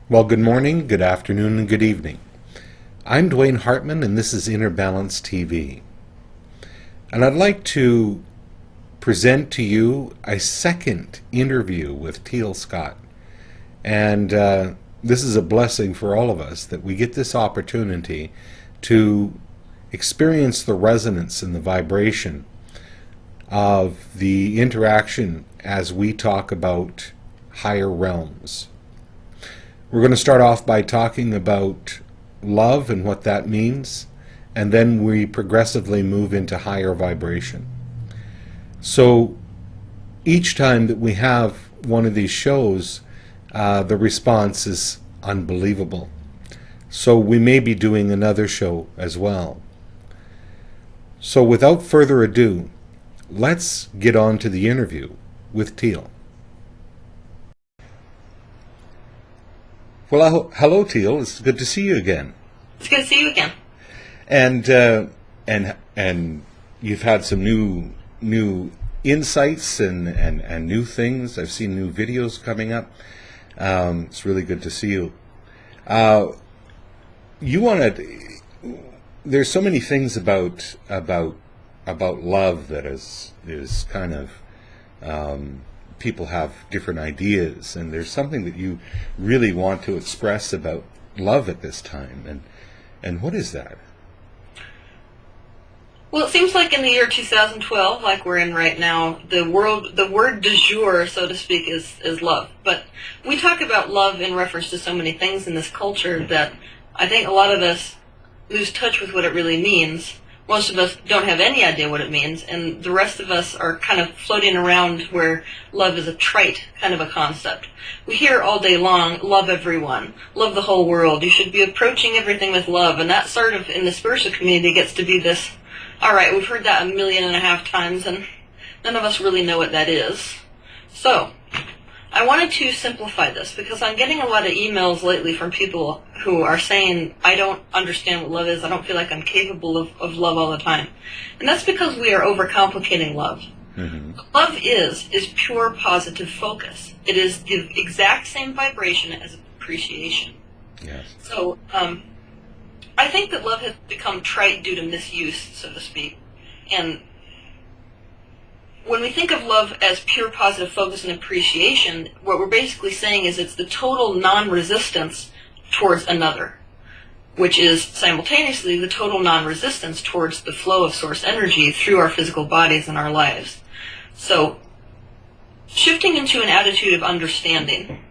Well, good morning, good afternoon, and good evening. I'm Dwayne Hartman, and this is Inner Balance TV. And I'd like to present to you a second interview with Teal Scott. And this is a blessing for all of us that we get this opportunity to experience the resonance and the vibration of the interaction as we talk about higher realms. We're going to start off by talking about love and what that means, and then we progressively move into higher vibration. So each time that we have one of these shows, the response is unbelievable. So we may be doing another show as well. So without further ado, let's get on to the interview with Teal. Well, hello, Teal. It's good to see you again. It's good to see you again. And you've had some new insights and new things. I've seen new videos coming up. It's really good to see you. There's so many things about love that is kind of. People have different ideas, and there's something that you really want to express about love at this time, and what is that? Well, it seems like in the year 2012, like we're in right now, the word du jour, so to speak, is love. But we talk about love in reference to so many things in this culture that I think a lot of us lose touch with what it really means. Most of us don't have any idea what it means, and the rest of us are kind of floating around where love is a trite kind of a concept. We hear all day long, love everyone, love the whole world, you should be approaching everything with love, and that sort of, in the spiritual community, gets to be this, alright, we've heard that 1.5 million times, and none of us really know what that is. So, I wanted to simplify this because I'm getting a lot of emails lately from people who are saying, I don't understand what love is, I don't feel like I'm capable of love all the time. And that's because we are overcomplicating love. Mm-hmm. Love is pure positive focus. It is the exact same vibration as appreciation. Yes. So, I think that love has become trite due to misuse, so to speak. And when we think of love as pure positive focus and appreciation, what we're basically saying is it's the total non-resistance towards another, which is simultaneously the total non-resistance towards the flow of source energy through our physical bodies and our lives. So, shifting into an attitude of understanding,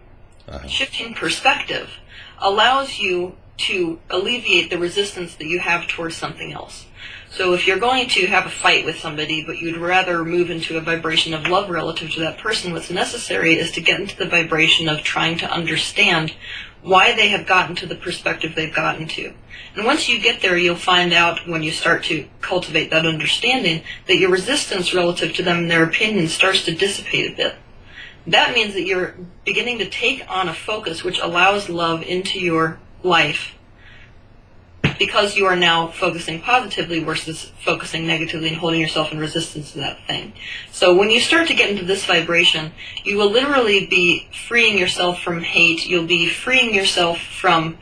shifting perspective, allows you to alleviate the resistance that you have towards something else. So if you're going to have a fight with somebody, but you'd rather move into a vibration of love relative to that person, what's necessary is to get into the vibration of trying to understand why they have gotten to the perspective they've gotten to. And once you get there, you'll find out, when you start to cultivate that understanding, that your resistance relative to them and their opinion starts to dissipate a bit. That means that you're beginning to take on a focus which allows love into your life, because you are now focusing positively versus focusing negatively and holding yourself in resistance to that thing. So when you start to get into this vibration, you will literally be freeing yourself from hate. You'll be freeing yourself from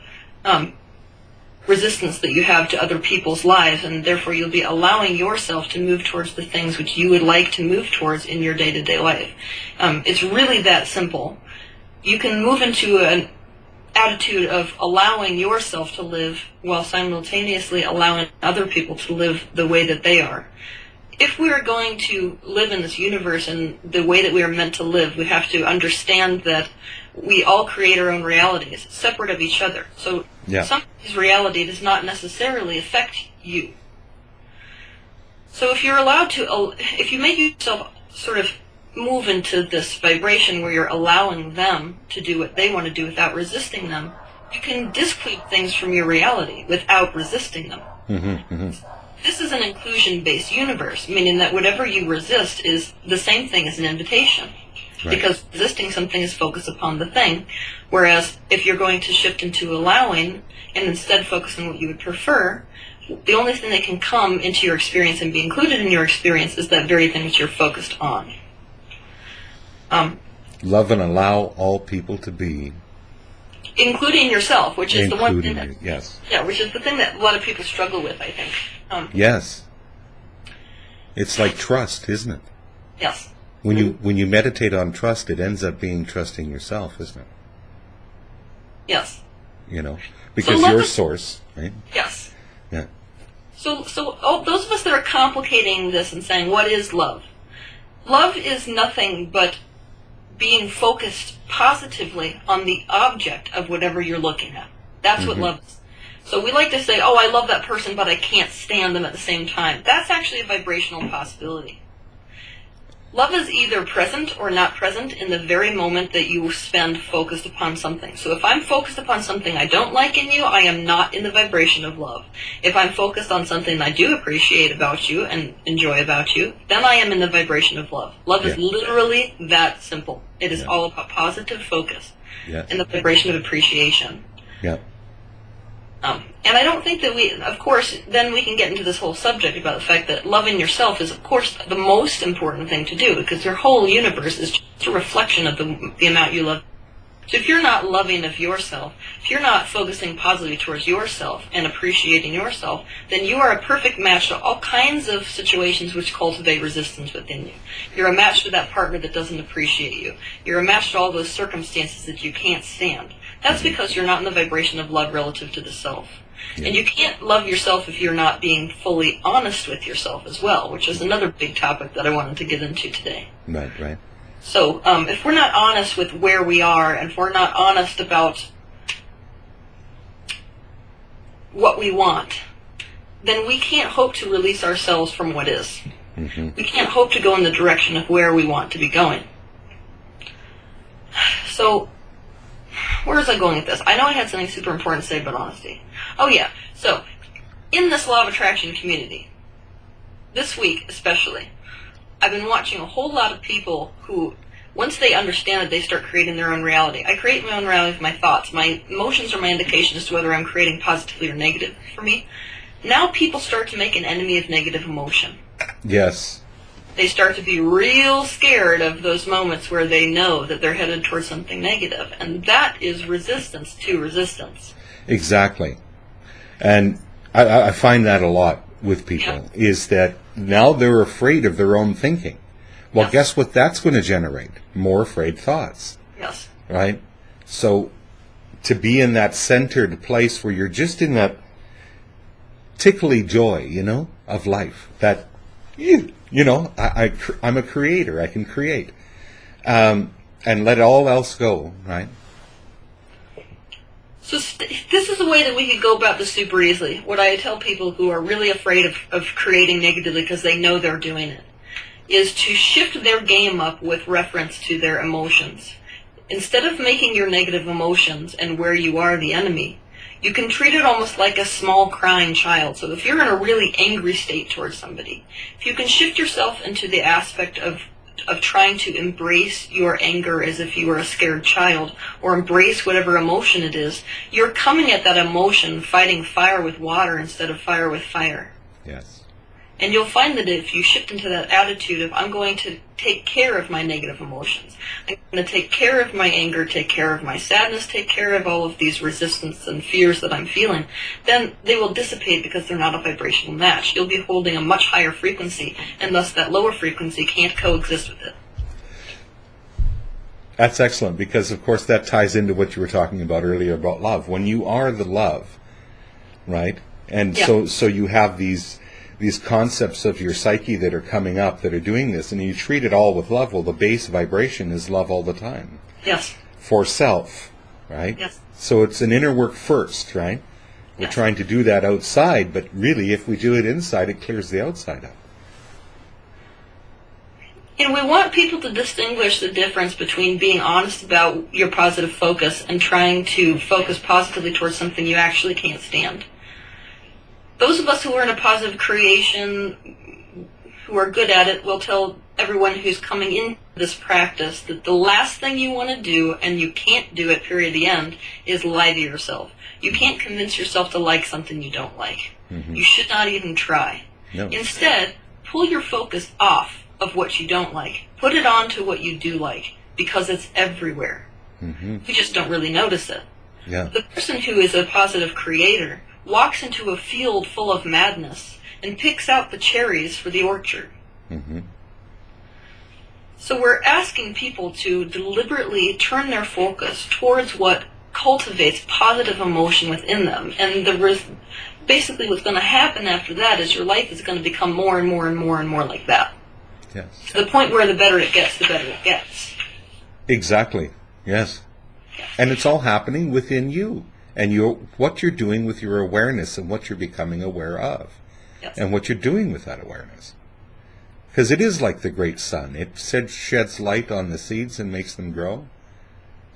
resistance that you have to other people's lives, and therefore you'll be allowing yourself to move towards the things which you would like to move towards in your day-to-day life. It's really that simple. You can move into an attitude of allowing yourself to live while simultaneously allowing other people to live the way that they are. If we are going to live in this universe in the way that we are meant to live, we have to understand that we all create our own realities, separate of each other. So somebody's reality does not necessarily affect you. So if you're allowed to, if you make yourself sort of move into this vibration where you're allowing them to do what they want to do without resisting them, you can disclude things from your reality without resisting them. Mm-hmm, mm-hmm. This is an inclusion-based universe, meaning that whatever you resist is the same thing as an invitation. Right. Because resisting something is focus upon the thing, whereas if you're going to shift into allowing and instead focus on what you would prefer, the only thing that can come into your experience and be included in your experience is that very thing that you're focused on. Love and allow all people to be. including yourself, which is the one thing Including you, yes. yeah, which is the thing that a lot of people struggle with, I think. Yes. It's like trust, isn't it? Yes. When you meditate on trust, it ends up being trusting yourself, isn't it? Yes. You know, because So you're source, right? Yes. Yeah. So those of us that are complicating this and saying, what is love? Love is nothing but being focused positively on the object of whatever you're looking at. That's what love is. So we like to say, oh, I love that person, but I can't stand them at the same time. That's actually a vibrational possibility. Love is either present or not present in the very moment that you spend focused upon something. So if I'm focused upon something I don't like in you, I am not in the vibration of love. If I'm focused on something I do appreciate about you and enjoy about you, then I am in the vibration of love. Love is literally that simple. It is all about positive focus and the vibration of appreciation. Yeah. And I don't think that of course, then we can get into this whole subject about the fact that loving yourself is, of course, the most important thing to do, because your whole universe is just a reflection of the amount you love. So if you're not loving of yourself, if you're not focusing positively towards yourself and appreciating yourself, then you are a perfect match to all kinds of situations which cultivate resistance within you. You're a match to that partner that doesn't appreciate you. You're a match to all those circumstances that you can't stand. That's because you're not in the vibration of love relative to the self. Yeah. And you can't love yourself if you're not being fully honest with yourself as well, which is another big topic that I wanted to get into today. Right, right. So if we're not honest with where we are, and if we're not honest about what we want, then we can't hope to release ourselves from what is. We can't hope to go in the direction of where we want to be going. So where was I going with this? I know I had something super important to say about honesty. Oh yeah, so in this law of attraction community, this week especially, I've been watching a whole lot of people who, once they understand it, they start creating their own reality. I create my own reality with my thoughts. My emotions are my indication as to whether I'm creating positively or negative for me. Now people start to make an enemy of negative emotion. Yes. They start to be real scared of those moments where they know that they're headed towards something negative. And that is resistance to resistance. Exactly. And I find that a lot with people, is that now they're afraid of their own thinking. Well, guess what that's going to generate? More afraid thoughts. Yes. Right? So to be in that centered place where you're just in that tickly joy, of life, that, I'm a creator, I can create, and let all else go, right? So this is a way that we could go about this super easily. What I tell people who are really afraid of creating negatively because they know they're doing it, is to shift their game up with reference to their emotions. Instead of making your negative emotions and where you are the enemy, you can treat it almost like a small crying child. So if you're in a really angry state towards somebody, if you can shift yourself into the aspect of trying to embrace your anger as if you were a scared child, or embrace whatever emotion it is, you're coming at that emotion fighting fire with water instead of fire with fire. Yes. And you'll find that if you shift into that attitude of, I'm going to take care of my negative emotions, I'm going to take care of my anger, take care of my sadness, take care of all of these resistance and fears that I'm feeling, then they will dissipate because they're not a vibrational match. You'll be holding a much higher frequency, and thus that lower frequency can't coexist with it. That's excellent, because of course that ties into what you were talking about earlier about love. When you are the love, right? And so you have these concepts of your psyche that are coming up that are doing this, and you treat it all with love. Well, the base vibration is love all the time. Yes. For self, right? Yes. So it's an inner work first, right? We're trying to do that outside, but really if we do it inside, it clears the outside up. And we want people to distinguish the difference between being honest about your positive focus and trying to focus positively towards something you actually can't stand. Those of us who are in a positive creation, who are good at it, will tell everyone who's coming in this practice that the last thing you want to do, and you can't do it, period, the end, is lie to yourself. You can't convince yourself to like something you don't like. You should not even try. No. Instead, pull your focus off of what you don't like. Put it on to what you do like, because it's everywhere. We just don't really notice it. Yeah. The person who is a positive creator walks into a field full of madness and picks out the cherries for the orchard. Mm-hmm. So we're asking people to deliberately turn their focus towards what cultivates positive emotion within them. And basically what's going to happen after that is your life is going to become more and more and more and more like that. Yes. To the point where the better it gets, the better it gets. Exactly. Yes. And it's all happening within you. And what you're doing with your awareness and what you're becoming aware of. Yes. And what you're doing with that awareness. Because it is like the great sun. It sheds light on the seeds and makes them grow.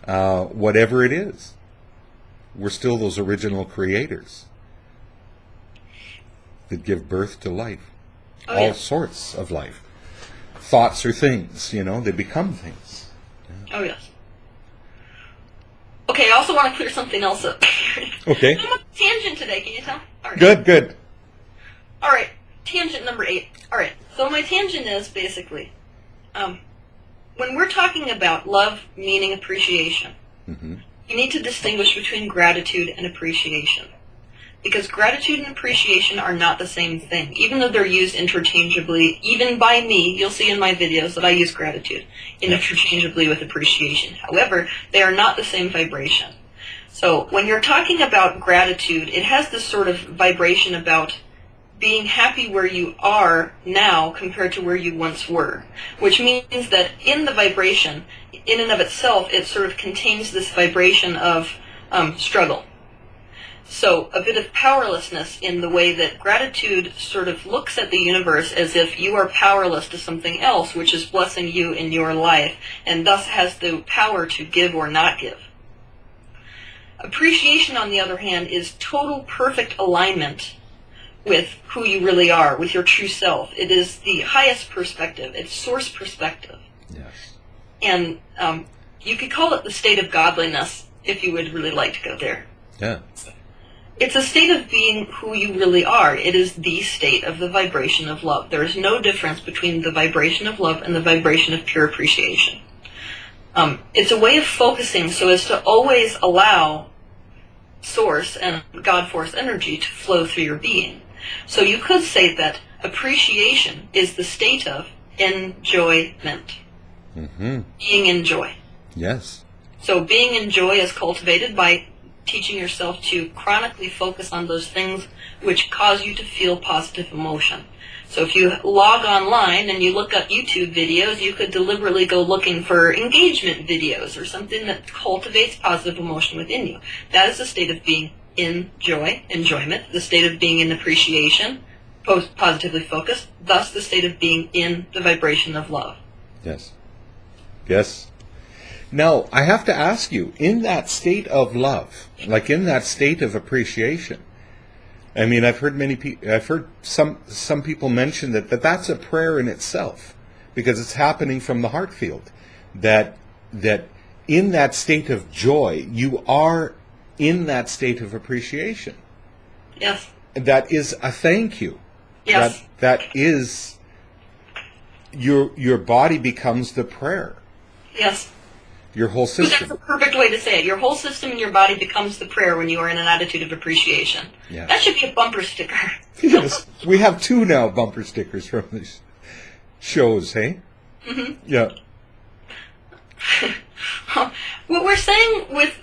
Whatever it is. We're still those original creators that give birth to life. All sorts of life. Thoughts are things, they become things. Yeah. Oh, yes. Okay, I also want to clear something else up. Okay. I'm on a tangent today, can you tell? All right. Good. All right, tangent number 8. All right, so my tangent is basically, when we're talking about love, meaning, appreciation, Mm-hmm. you need to distinguish between gratitude and appreciation. Because gratitude and appreciation are not the same thing. Even though they're used interchangeably, even by me, you'll see in my videos that I use gratitude interchangeably with appreciation. However, they are not the same vibration. So when you're talking about gratitude, it has this sort of vibration about being happy where you are now compared to where you once were. Which means that in the vibration, in and of itself, it sort of contains this vibration of struggle. So a bit of powerlessness in the way that gratitude sort of looks at the universe as if you are powerless to something else which is blessing you in your life and thus has the power to give or not give. Appreciation, on the other hand, is total perfect alignment with who you really are, with your true self. It is the highest perspective. It's source perspective. Yes. And you could call it the state of godliness if you would really like to go there. Yeah. It's a state of being who you really are. It is the state of the vibration of love. There is no difference between the vibration of love and the vibration of pure appreciation. It's a way of focusing so as to always allow source and God force energy to flow through your being. So you could say that appreciation is the state of enjoyment. Mm-hmm. Being in joy. Yes. So being in joy is cultivated by teaching yourself to chronically focus on those things which cause you to feel positive emotion. So if you log online and you look up YouTube videos, you could deliberately go looking for engagement videos or something that cultivates positive emotion within you. That is the state of being in joy, enjoyment, the state of being in appreciation, positively focused, thus the state of being in the vibration of love. Yes. Yes. Now, I have to ask you, in that state of love, like in that state of appreciation, I mean, I've heard some people mention that's a prayer in itself, because it's happening from the heart field. That in that state of joy, you are in that state of appreciation. Yes. That is a thank you. Yes. That is your body becomes the prayer. Yes. Your whole system. That's the perfect way to say it. Your whole system in your body becomes the prayer when you are in an attitude of appreciation. Yeah. That should be a bumper sticker. Yes. We have 2 now bumper stickers from these shows, hey? Mm-hmm. Yeah. What we're saying with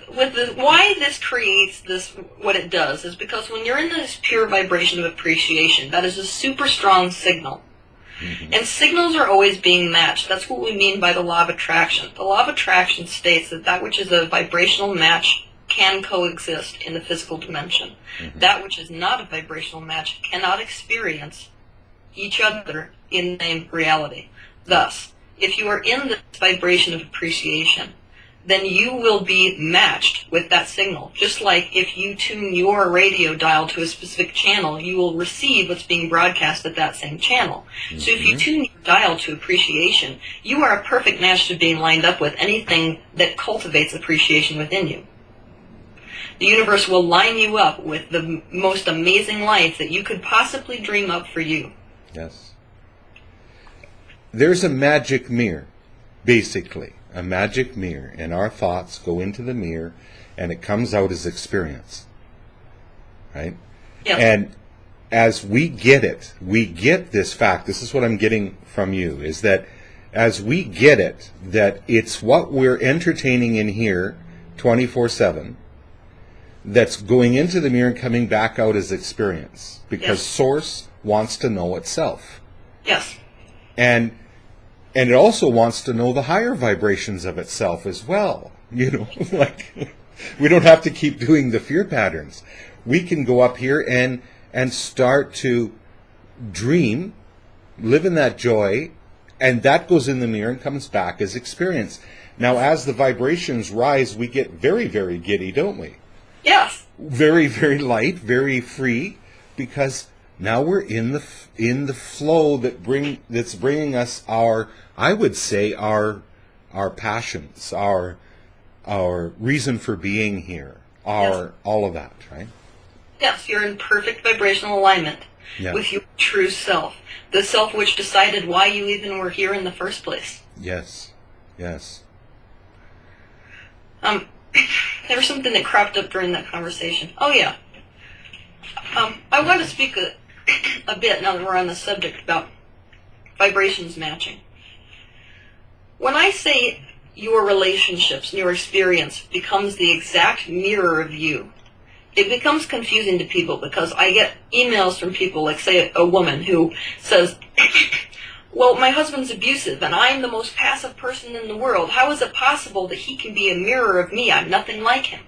why this creates this, what it does, is because when you're in this pure vibration of appreciation, that is a super strong signal. Mm-hmm. And signals are always being matched. That's what we mean by the law of attraction. The law of attraction states that which is a vibrational match can coexist in the physical dimension. Mm-hmm. That which is not a vibrational match cannot experience each other in the same reality. Thus, if you are in this vibration of appreciation, then you will be matched with that signal. Just like if you tune your radio dial to a specific channel, you will receive what's being broadcast at that same channel. Mm-hmm. So if you tune your dial to appreciation, you are a perfect match to being lined up with anything that cultivates appreciation within you. The universe will line you up with the most amazing life that you could possibly dream up for you. Yes. There's a magic mirror, basically. a magic mirror, and our thoughts go into the mirror, and it comes out as experience, right? Yes. And as we get it, we get this fact. This is what I'm getting from you, is that as we get it, that it's what we're entertaining in here 24/7 that's going into the mirror and coming back out as experience, because Source wants to know itself. Yes. And it also wants to know the higher vibrations of itself as well. You know, like, we don't have to keep doing the fear patterns. We can go up here and start to dream, live in that joy, and that goes in the mirror and comes back as experience. Now, as the vibrations rise, we get very, very giddy, don't we? Yes. Very, very light, very free, because now we're in the flow that's bringing us our, I would say, our passions, our reason for being here, all of that, right? Yes, you're in perfect vibrational alignment with your true self, the self which decided why you even were here in the first place. Yes, yes. There was something that cropped up during that conversation. Oh, yeah. I want to speak a bit, now that we're on the subject, about vibrations matching. When I say your relationships and your experience becomes the exact mirror of you, it becomes confusing to people, because I get emails from people, like, say, a woman who says, well, my husband's abusive, and I'm the most passive person in the world. How is it possible that he can be a mirror of me? I'm nothing like him.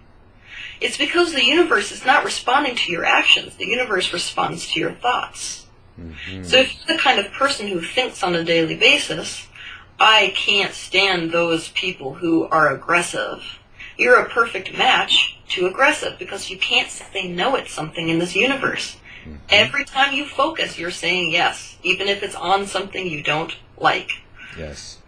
It's because the universe is not responding to your actions. The universe responds to your thoughts. Mm-hmm. So if you're the kind of person who thinks on a daily basis, I can't stand those people who are aggressive, you're a perfect match to aggressive, because you can't say no at something in this universe. Mm-hmm. Every time you focus, you're saying yes, even if it's on something you don't like. Yes.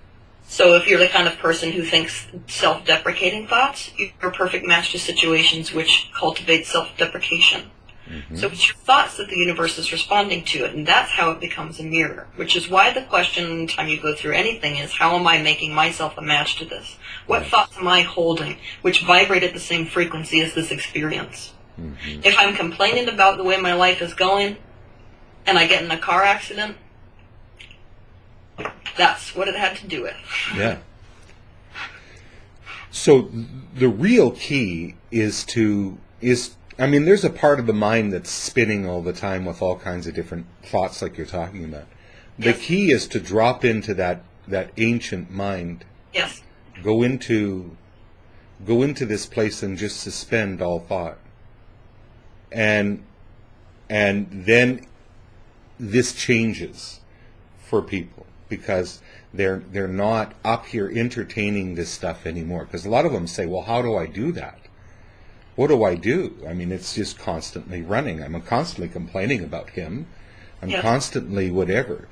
So if you're the kind of person who thinks self-deprecating thoughts, you're a perfect match to situations which cultivate self-deprecation. Mm-hmm. So it's your thoughts that the universe is responding to it, and that's how it becomes a mirror, which is why the question anytime you go through anything is, how am I making myself a match to this? What thoughts am I holding which vibrate at the same frequency as this experience? Mm-hmm. If I'm complaining about the way my life is going and I get in a car accident, that's what it had to do with. Yeah. So the real key is there's a part of the mind that's spinning all the time with all kinds of different thoughts like you're talking about. The key is to drop into that ancient mind. Yes. Go into this place and just suspend all thought. And then this changes for people, because they're not up here entertaining this stuff anymore. Because a lot of them say, well, how do I do that? What do I do? I mean, it's just constantly running. I'm constantly complaining about him. I'm constantly whatever.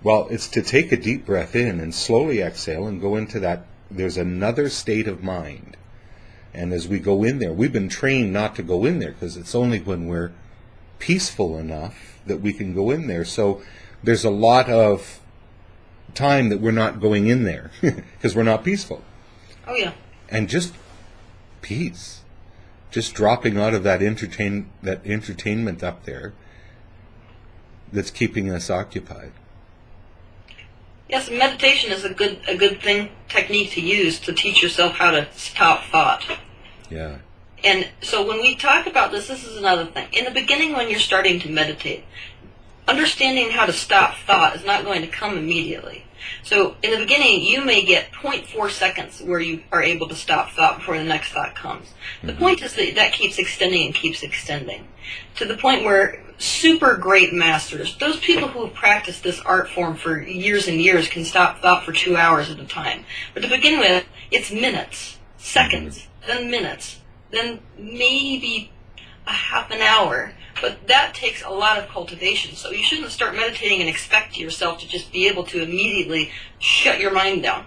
Well, it's to take a deep breath in and slowly exhale and go into that. There's another state of mind. And as we go in there, we've been trained not to go in there, because it's only when we're peaceful enough that we can go in there. So there's a lot of time that we're not going in there because we're not peaceful. Oh, yeah. And just peace. Just dropping out of that entertainment up there that's keeping us occupied. Yes, meditation is a good technique to use to teach yourself how to stop thought. Yeah. And so when we talk about this is another thing. In the beginning, when you're starting to meditate, understanding how to stop thought is not going to come immediately. So in the beginning, you may get 0.4 seconds where you are able to stop thought before the next thought comes. The point is that keeps extending and keeps extending to the point where super great masters, those people who have practiced this art form for years and years, can stop thought for 2 hours at a time. But to begin with, it's minutes, seconds, then minutes, then maybe a half an hour. But that takes a lot of cultivation. So you shouldn't start meditating and expect yourself to just be able to immediately shut your mind down.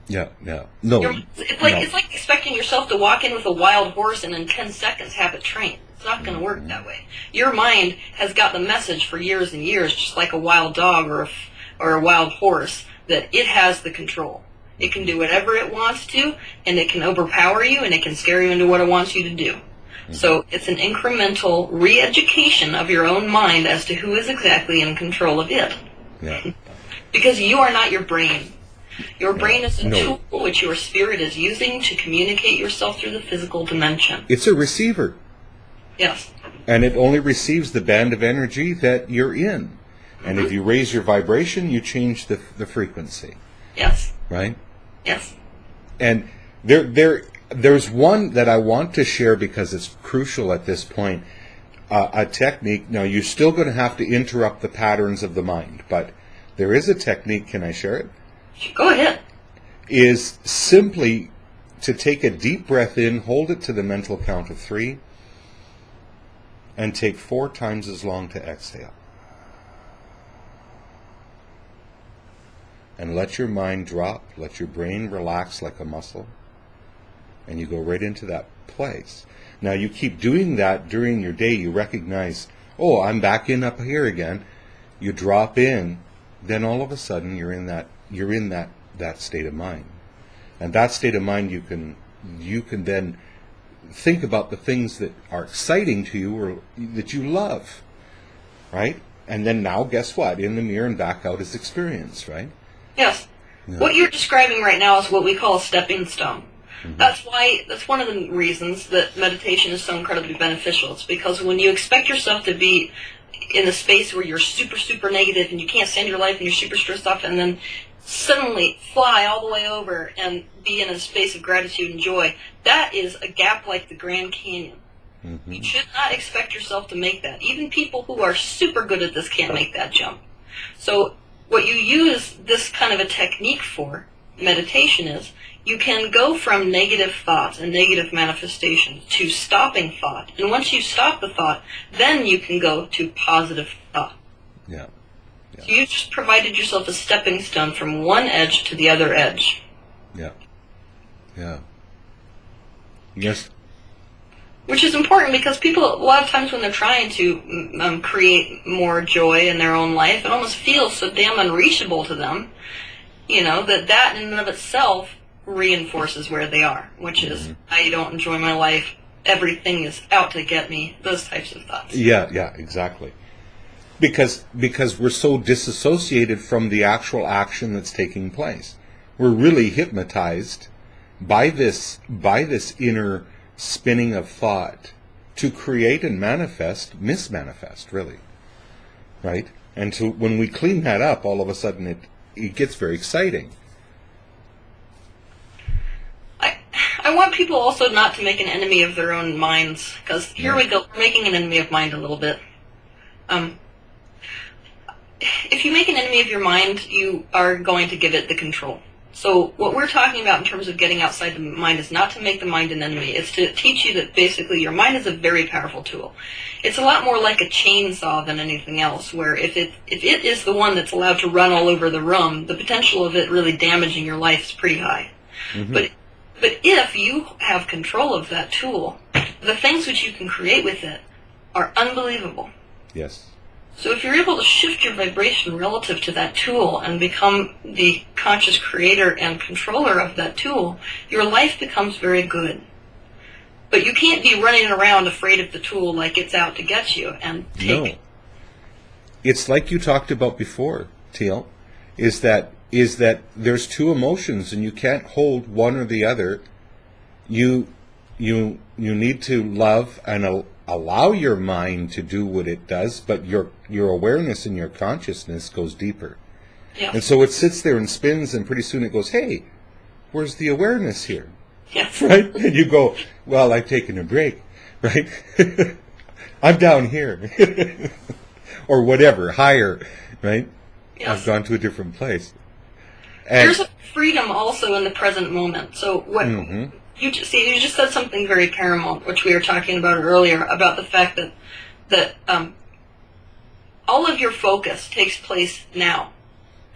Yeah, yeah. No. It's like expecting yourself to walk in with a wild horse and in 10 seconds have it trained. It's not going to work that way. Your mind has got the message for years and years, just like a wild dog or a wild horse, that it has the control. It can do whatever it wants to, and it can overpower you, and it can scare you into what it wants you to do. So it's an incremental re-education of your own mind as to who is exactly in control of it. Yeah. Because you are not your brain. Your brain is a No. tool which your spirit is using to communicate yourself through the physical dimension. It's a receiver. Yes. And it only receives the band of energy that you're in. And if you raise your vibration, you change the frequency. Yes. Right? Yes. And there's one that I want to share because it's crucial at this point. A technique. Now, you're still going to have to interrupt the patterns of the mind, but there is a technique. Can I share it? Go ahead. Is simply to take a deep breath in, hold it to the mental count of 3, and take 4 times as long to exhale. And let your mind drop, let your brain relax like a muscle, and you go right into that place. Now you keep doing that during your day, you recognize, oh, I'm back in up here again. You drop in, then all of a sudden you're in that state of mind. And that state of mind you can then think about the things that are exciting to you or that you love. Right? And then now guess what? In the mirror and back out is experience, right? Yes. Yeah. What you're describing right now is what we call a stepping stone. Mm-hmm. That's one of the reasons that meditation is so incredibly beneficial. It's because when you expect yourself to be in a space where you're super, super negative and you can't stand your life and you're super stressed out, and then suddenly fly all the way over and be in a space of gratitude and joy, that is a gap like the Grand Canyon. Mm-hmm. You should not expect yourself to make that. Even people who are super good at this can't make that jump. So what you use this kind of a technique for, meditation, is you can go from negative thoughts and negative manifestations to stopping thought. And once you stop the thought, then you can go to positive thought. Yeah. So you just provided yourself a stepping stone from one edge to the other edge. Yeah. Yeah. Yes. Which is important because people, a lot of times when they're trying to create more joy in their own life, it almost feels so damn unreachable to them, that in and of itself reinforces where they are, which is, I don't enjoy my life, everything is out to get me, those types of thoughts. Yeah, exactly. Because we're so disassociated from the actual action that's taking place. We're really hypnotized by this inner spinning of thought to create and mismanifest, really. Right? And so when we clean that up, all of a sudden it gets very exciting. I want people also not to make an enemy of their own minds, because here we go, we're making an enemy of mind a little bit. If you make an enemy of your mind, you are going to give it the control. So what we're talking about in terms of getting outside the mind is not to make the mind an enemy. It's to teach you that basically your mind is a very powerful tool. It's a lot more like a chainsaw than anything else, where if it is the one that's allowed to run all over the room, the potential of it really damaging your life is pretty high. Mm-hmm. But if you have control of that tool, the things which you can create with it are unbelievable. Yes. So if you're able to shift your vibration relative to that tool and become the conscious creator and controller of that tool, your life becomes very good. But you can't be running around afraid of the tool like it's out to get you and take it. It's like you talked about before, Teal, is that there's two emotions and you can't hold one or the other. You need to love and allow your mind to do what it does, but your awareness and your consciousness goes deeper. Yeah. And so it sits there and spins, and pretty soon it goes, hey, where's the awareness here? Yes. Right? And you go, well, I've taken a break, right? I'm down here. Or whatever, higher, right? Yes. I've gone to a different place. And there's a freedom also in the present moment. So what you just said something very paramount, which we were talking about earlier, about the fact that all of your focus takes place now.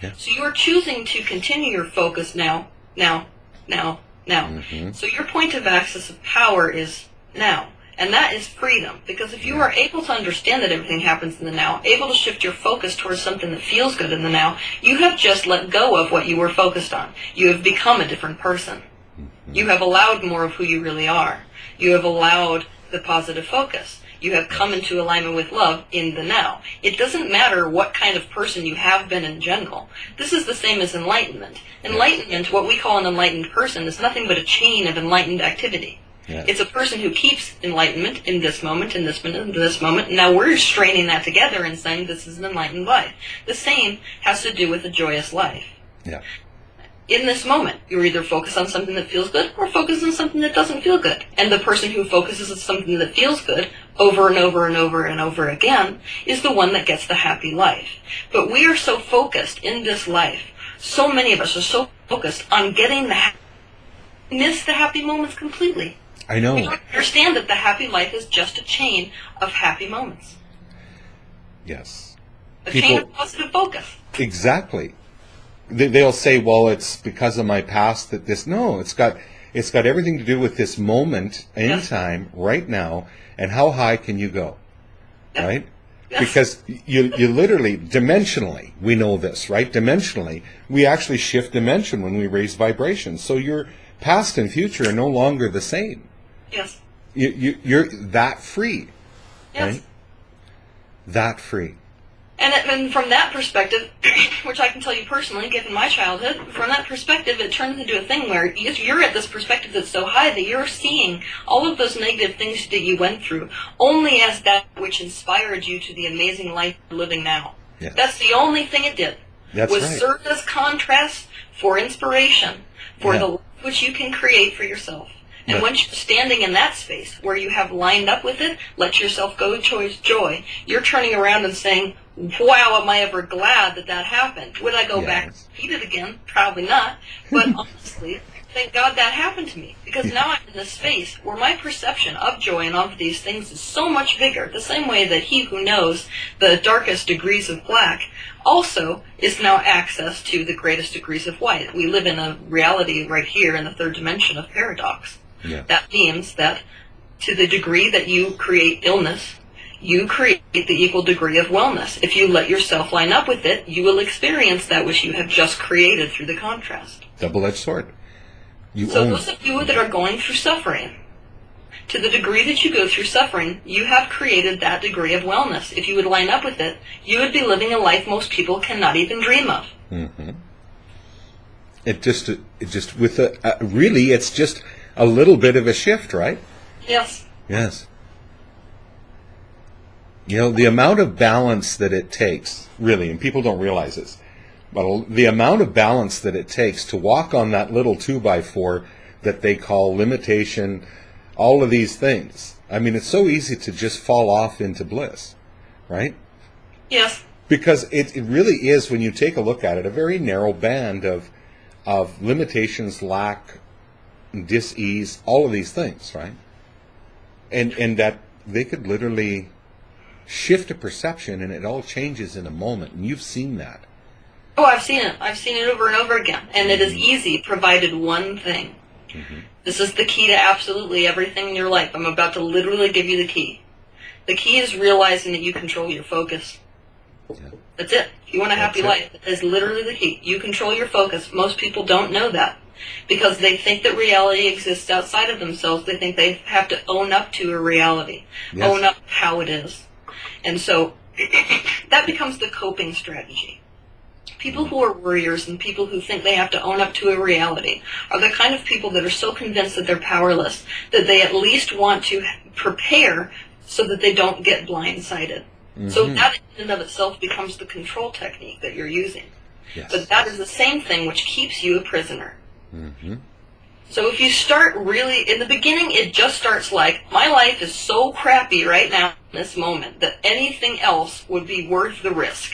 Yeah. So you are choosing to continue your focus now. So your point of access of power is now. And that is freedom. Because if you are able to understand that everything happens in the now, able to shift your focus towards something that feels good in the now, you have just let go of what you were focused on. You have become a different person. You have allowed more of who you really are. You have allowed the positive focus. You have come into alignment with love in the now. It doesn't matter what kind of person you have been in general. This is the same as enlightenment. Enlightenment, what we call an enlightened person, is nothing but a chain of enlightened activity. Yes. It's a person who keeps enlightenment in this moment, in this minute, in this moment. And now we're straining that together and saying this is an enlightened life. The same has to do with a joyous life. Yeah. In this moment, you're either focused on something that feels good or focused on something that doesn't feel good. And the person who focuses on something that feels good over and over and over and over again is the one that gets the happy life. But we are so focused in this life, so many of us are so focused on getting miss the happy moments completely. I know. We don't understand that the happy life is just a chain of happy moments. Yes. A chain of positive focus. Exactly. They'll say, well, it's because of my past that this... No, it's got everything to do with this moment in time, right now, and how high can you go, right? Yes. Because you literally, dimensionally, we know this, right? Dimensionally, we actually shift dimension when we raise vibrations. So your past and future are no longer the same. Yes. You're that free, yes. Right? That free. And from that perspective, which I can tell you personally, given my childhood, from that perspective, it turns into a thing where you're at this perspective that's so high that you're seeing all of those negative things that you went through only as that which inspired you to the amazing life you're living now. Yes. That's the only thing it did. That's was right. serve as contrast for inspiration, for the life which you can create for yourself. And once you're standing in that space where you have lined up with it, let yourself go towards joy, you're turning around and saying, wow, am I ever glad that that happened? Would I go back and repeat it again? Probably not. But honestly, thank God that happened to me. Because now I'm in this space where my perception of joy and of these things is so much bigger. The same way that he who knows the darkest degrees of black also is now access to the greatest degrees of white. We live in a reality right here in the third dimension of paradox. Yeah. That means that to the degree that you create illness, you create the equal degree of wellness. If you let yourself line up with it, you will experience that which you have just created through the contrast. Double-edged sword. So those of you that are going through suffering, to the degree that you go through suffering, you have created that degree of wellness. If you would line up with it, you would be living a life most people cannot even dream of. Mm-hmm. It just with really, it's just a little bit of a shift, right? Yes. Yes. You know, the amount of balance that it takes, really, and people don't realize this, but the amount of balance that it takes to walk on that little 2x4 that they call limitation, all of these things. I mean, it's so easy to just fall off into bliss, right? Yes. Because it really is, when you take a look at it, a very narrow band of limitations, lack, dis-ease, all of these things, right? And that they could literally shift a perception and it all changes in a moment. And you've seen that. Oh, I've seen it. I've seen it over and over again. And it is easy, provided one thing. Mm-hmm. This is the key to absolutely everything in your life. I'm about to literally give you the key. The key is realizing that you control your focus. Yeah. That's it. If you want a happy life, that is literally the key. You control your focus. Most people don't know that because they think that reality exists outside of themselves. They think they have to own up to a reality, own up how it is. And so that becomes the coping strategy. People who are worriers and people who think they have to own up to a reality are the kind of people that are so convinced that they're powerless that they at least want to prepare so that they don't get blindsided. Mm-hmm. So that in and of itself becomes the control technique that you're using. Yes. But that is the same thing which keeps you a prisoner. Mm-hmm. So if you start really, in the beginning, it just starts like, my life is so crappy right now in this moment that anything else would be worth the risk.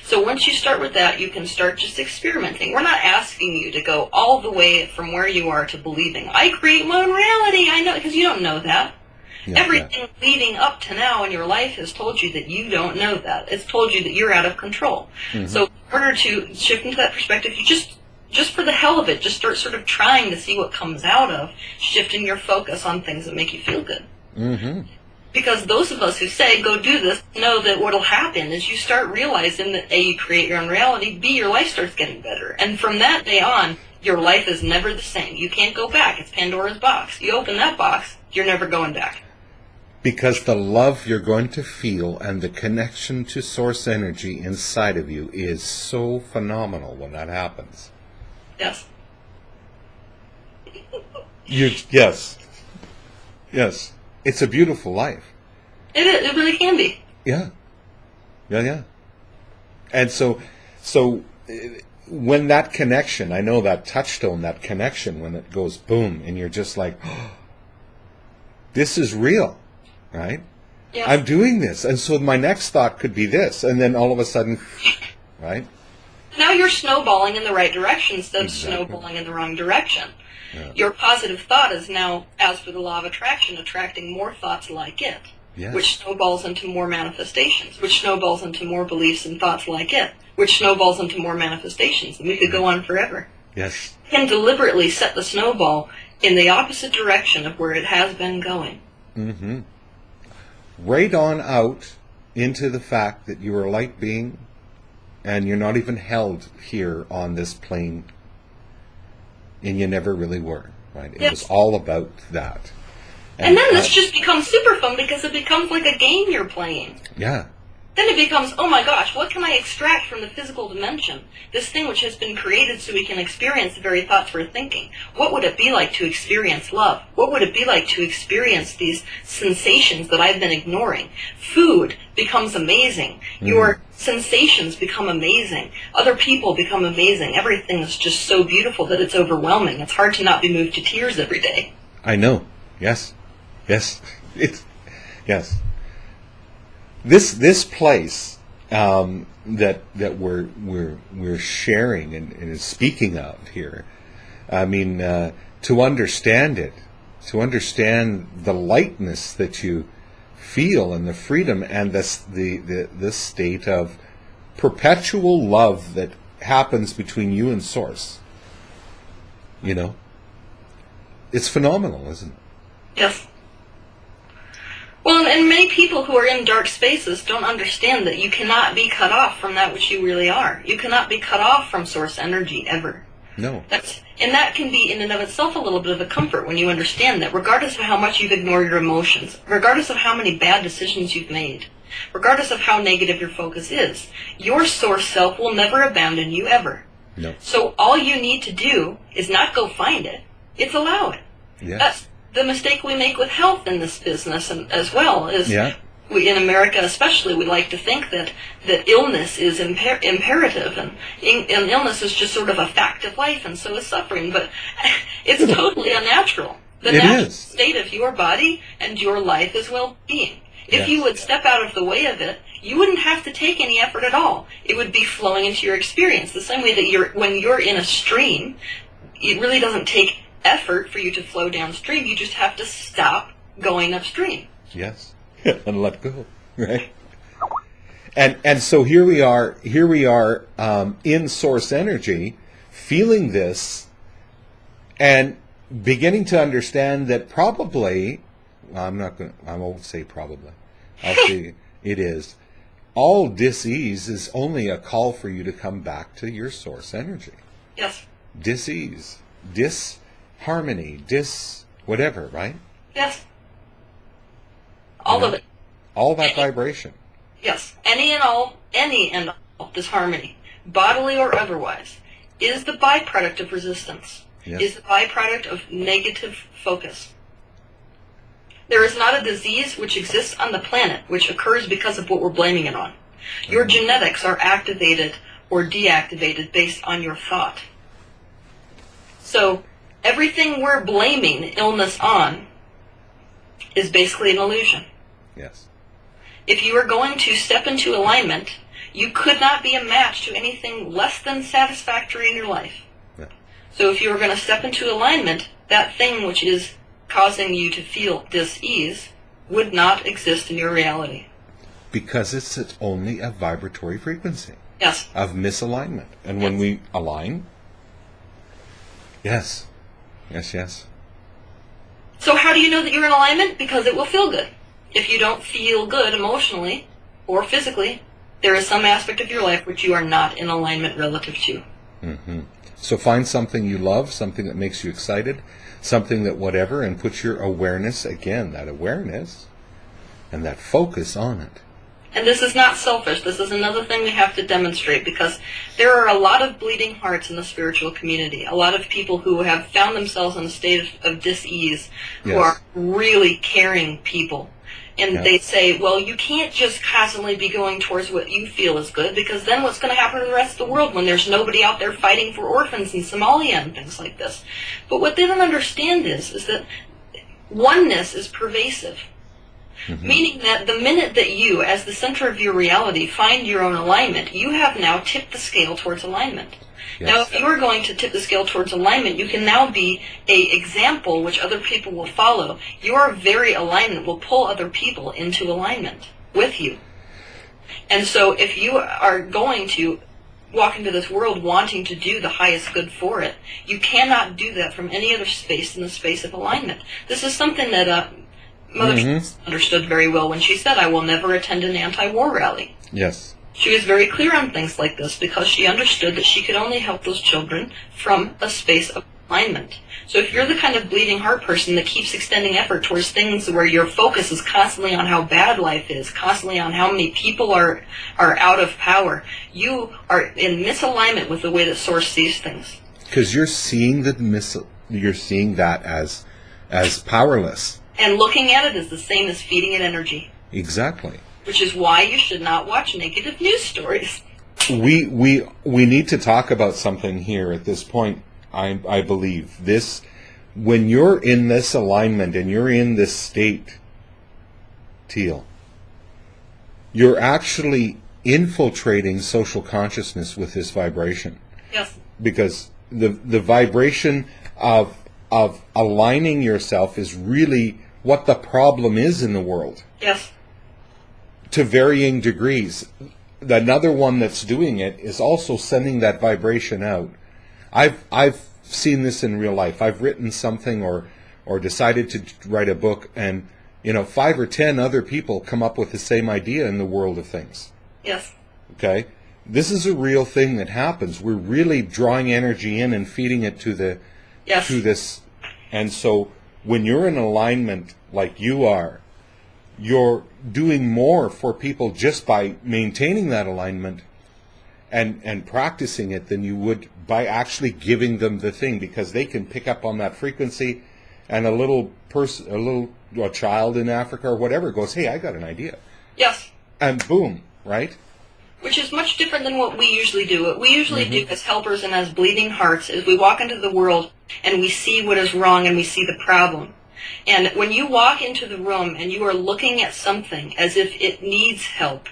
So once you start with that, you can start just experimenting. We're not asking you to go all the way from where you are to believing, I create my own reality, I know, because you don't know that. Yeah, everything leading up to now in your life has told you that you don't know that. It's told you that you're out of control. Mm-hmm. So in order to shift into that perspective, you just for the hell of it, just start sort of trying to see what comes out of shifting your focus on things that make you feel good. Mm-hmm. Because those of us who say, go do this, know that what will happen is you start realizing that A, you create your own reality, B, your life starts getting better. And from that day on, your life is never the same. You can't go back. It's Pandora's box. You open that box, you're never going back. Because the love you're going to feel and the connection to source energy inside of you is so phenomenal when that happens. Yes. Yes. Yes. It's a beautiful life. It is. It really can be. Yeah. Yeah. And so when that connection, I know that touchstone, that connection, when it goes boom, and you're just like, oh, this is real, right? Yes. I'm doing this. And so my next thought could be this. And then all of a sudden, right? Now you're snowballing in the right direction instead of Exactly. snowballing in the wrong direction. Yeah. Your positive thought is now, as for the law of attraction, attracting more thoughts like it, Yes. which snowballs into more manifestations, which snowballs into more beliefs and thoughts like it, which snowballs into more manifestations. And we could go on forever. Yes. You can deliberately set the snowball in the opposite direction of where it has been going. Mm-hmm. Right on out into the fact that you are a light being and you're not even held here on this plane, and you never really were, right? It Yes. was all about that. And then this just becomes super fun because it becomes like a game you're playing. Yeah. Then it becomes, oh my gosh, what can I extract from the physical dimension? This thing which has been created so we can experience the very thoughts we're thinking. What would it be like to experience love? What would it be like to experience these sensations that I've been ignoring? Food becomes amazing. Your sensations become amazing. Other people become amazing. Everything is just so beautiful that it's overwhelming. It's hard to not be moved to tears every day. I know. Yes. Yes. Yes. This place that we're sharing and speaking of here, I mean, to understand it, to understand the lightness that you feel and the freedom and this state of perpetual love that happens between you and Source, you know, it's phenomenal, isn't it? Yes. Well, and many people who are in dark spaces don't understand that you cannot be cut off from that which you really are. You cannot be cut off from source energy ever. No. And that can be in and of itself a little bit of a comfort when you understand that regardless of how much you've ignored your emotions, regardless of how many bad decisions you've made, regardless of how negative your focus is, your source self will never abandon you ever. No. So all you need to do is not go find it, it's allow it. Yes. That's the mistake we make with health in this business as well is we, in America especially, we like to think that illness is imperative and illness is just sort of a fact of life and so is suffering, but it's totally unnatural. The natural state of your body and your life is well-being. If you would step out of the way of it, you wouldn't have to take any effort at all. It would be flowing into your experience. The same way that when you're in a stream, it really doesn't take effort for you to flow downstream. You just have to stop going upstream. Yes. And let go, right? And so here we are in source energy, feeling this and beginning to understand that probably, I won't say probably, I'll say it is, all dis-ease is only a call for you to come back to your source energy. Yes. Dis-ease, disharmony, whatever, right? Yes. All of it. All that vibration. Yes. Any and all disharmony, bodily or otherwise, is the byproduct of resistance, is the byproduct of negative focus. There is not a disease which exists on the planet which occurs because of what we're blaming it on. Your genetics are activated or deactivated based on your thought. So everything we're blaming illness on is basically an illusion. Yes. If you are going to step into alignment, you could not be a match to anything less than satisfactory in your life. Yeah. So if you are going to step into alignment, that thing which is causing you to feel dis-ease would not exist in your reality. Because it's only a vibratory frequency. Yes. Of misalignment. And when we align, yes. So how do you know that you're in alignment? Because it will feel good. If you don't feel good emotionally or physically, there is some aspect of your life which you are not in alignment relative to. Mm-hmm. So find something you love, something that makes you excited, something that whatever, and put your awareness, again, that awareness and that focus on it. And this is not selfish. This is another thing we have to demonstrate, because there are a lot of bleeding hearts in the spiritual community. A lot of people who have found themselves in a state of dis-ease, who Yes. are really caring people. And Yeah. they say, well, you can't just constantly be going towards what you feel is good, because then what's going to happen to the rest of the world when there's nobody out there fighting for orphans in Somalia and things like this? But what they don't understand is that oneness is pervasive. Mm-hmm. Meaning that the minute that you, as the center of your reality, find your own alignment, you have now tipped the scale towards alignment. Yes. Now, if you are going to tip the scale towards alignment, you can now be an example which other people will follow. Your very alignment will pull other people into alignment with you. And so if you are going to walk into this world wanting to do the highest good for it, you cannot do that from any other space than the space of alignment. This is something that Mother Mm-hmm. understood very well when she said, I will never attend an anti-war rally. Yes. She was very clear on things like this because she understood that she could only help those children from a space of alignment. So if you're the kind of bleeding heart person that keeps extending effort towards things where your focus is constantly on how bad life is, constantly on how many people are out of power, you are in misalignment with the way that Source sees things. Because you're seeing you're seeing that as powerless. And looking at it is the same as feeding it energy. Exactly. Which is why you should not watch negative news stories. We need to talk about something here at this point. I believe this, when you're in this alignment and you're in this state, Teal, you're actually infiltrating social consciousness with this vibration. Yes. Because the vibration of aligning yourself is really what the problem is in the world. Yes. To varying degrees. Another one that's doing it is also sending that vibration out. I've seen this in real life. I've written something or decided to write a book, and 5 or 10 other people come up with the same idea in the world of things. Yes. Okay? This is a real thing that happens. We're really drawing energy in and feeding it to this. And so when you're in alignment like you are, you're doing more for people just by maintaining that alignment and practicing it than you would by actually giving them the thing, because they can pick up on that frequency, and a child in Africa or whatever goes, hey, I got an idea. Yes. And boom, right? Which is much different than what we usually do. What we usually do as helpers and as bleeding hearts is we walk into the world and we see what is wrong and we see the problem. And when you walk into the room and you are looking at something as if it needs help,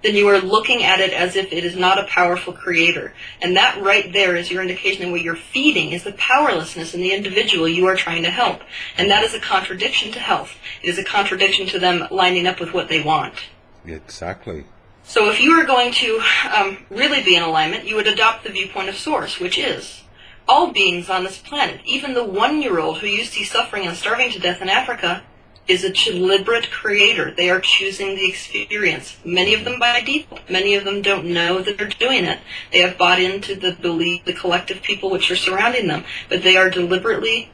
then you are looking at it as if it is not a powerful creator. And that right there is your indication that what you're feeding is the powerlessness in the individual you are trying to help. And that is a contradiction to health. It is a contradiction to them lining up with what they want. Exactly. So if you are going to really be in alignment, you would adopt the viewpoint of Source, which is all beings on this planet, even the 1-year-old who you see suffering and starving to death in Africa, is a deliberate creator. They are choosing the experience. Many of them by default. Many of them don't know that they're doing it. They have bought into the belief, the collective people which are surrounding them, but they are deliberately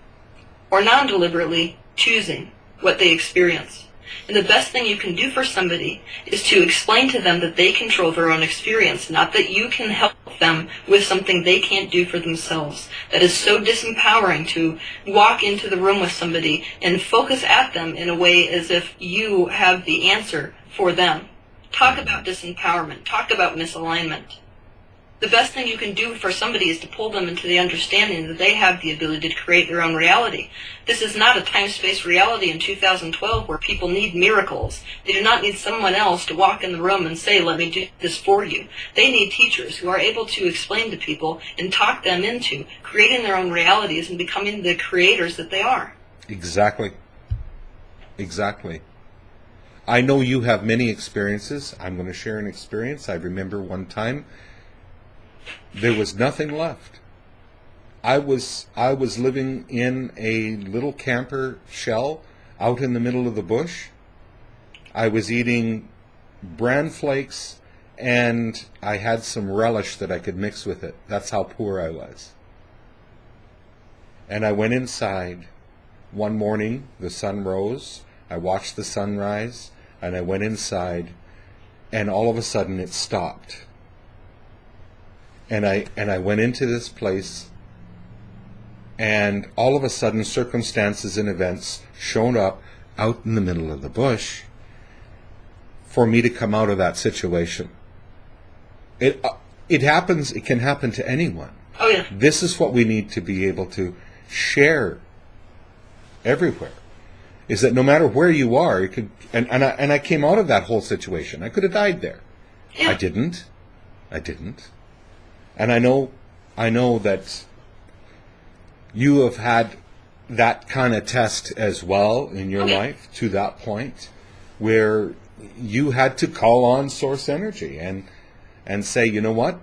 or non-deliberately choosing what they experience. And the best thing you can do for somebody is to explain to them that they control their own experience, not that you can help them with something they can't do for themselves. That is so disempowering, to walk into the room with somebody and focus at them in a way as if you have the answer for them. Talk about disempowerment. Talk about misalignment. The best thing you can do for somebody is to pull them into the understanding that they have the ability to create their own reality. This is not a time-space reality in 2012 where people need miracles. They do not need someone else to walk in the room and say, let me do this for you. They need teachers who are able to explain to people and talk them into creating their own realities and becoming the creators that they are. Exactly. Exactly. I know you have many experiences. I'm going to share an experience. I remember one time there was nothing left. I was living in a little camper shell out in the middle of the bush. I was eating bran flakes, and I had some relish that I could mix with it. That's how poor I was. And I went inside. One morning, the sun rose. I watched the sunrise, and I went inside, and all of a sudden it stopped. And I went into this place, and all of a sudden circumstances and events showed up out in the middle of the bush for me to come out of that situation. It happens. It can happen to anyone. Oh yeah. This is what we need to be able to share everywhere. Is that no matter where you are, you could. And I came out of that whole situation. I could have died there. Yeah. I didn't. And I know that you have had that kind of test as well in your life, to that point where you had to call on source energy and say, you know what?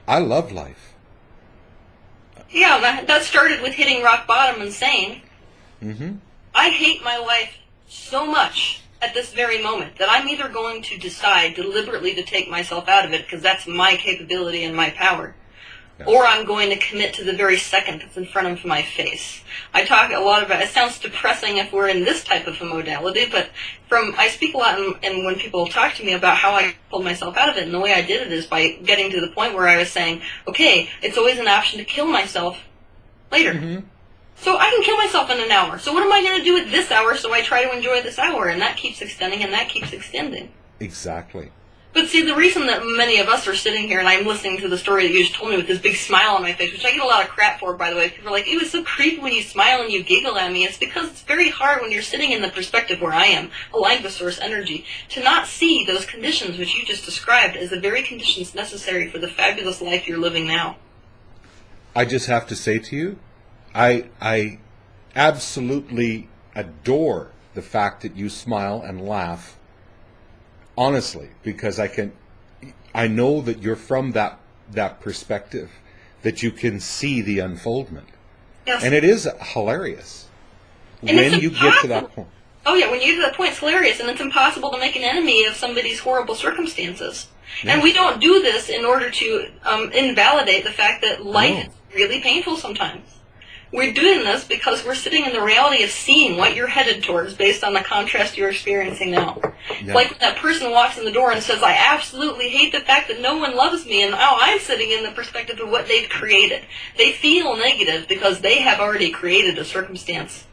I love life. Yeah, that started with hitting rock bottom and saying, I hate my life so much at this very moment that I'm either going to decide deliberately to take myself out of it because that's my capability and my power, or I'm going to commit to the very second that's in front of my face. I talk a lot about, it sounds depressing if we're in this type of a modality, but I speak a lot and when people talk to me about how I pulled myself out of it, and the way I did it is by getting to the point where I was saying, okay, it's always an option to kill myself later. So I can kill myself in an hour. So what am I going to do with this hour? So I try to enjoy this hour, and that keeps extending, and that keeps extending. Exactly. But see, the reason that many of us are sitting here, and I'm listening to the story that you just told me with this big smile on my face, which I get a lot of crap for, by the way. People are like, it was so creepy when you smile and you giggle at me. It's because it's very hard when you're sitting in the perspective where I am, aligned with source energy, to not see those conditions which you just described as the very conditions necessary for the fabulous life you're living now. I just have to say to you, I absolutely adore the fact that you smile and laugh, honestly, because I know that you're from that perspective, that you can see the unfoldment. Yes. And it is hilarious and when you get to that point. Oh yeah, when you get to that point, it's hilarious, and it's impossible to make an enemy of somebody's horrible circumstances. Yes. And we don't do this in order to invalidate the fact that life is really painful sometimes. We're doing this because we're sitting in the reality of seeing what you're headed towards based on the contrast you're experiencing now. Yeah. Like when that person walks in the door and says, I absolutely hate the fact that no one loves me, and I'm sitting in the perspective of what they've created. They feel negative because they have already created a circumstance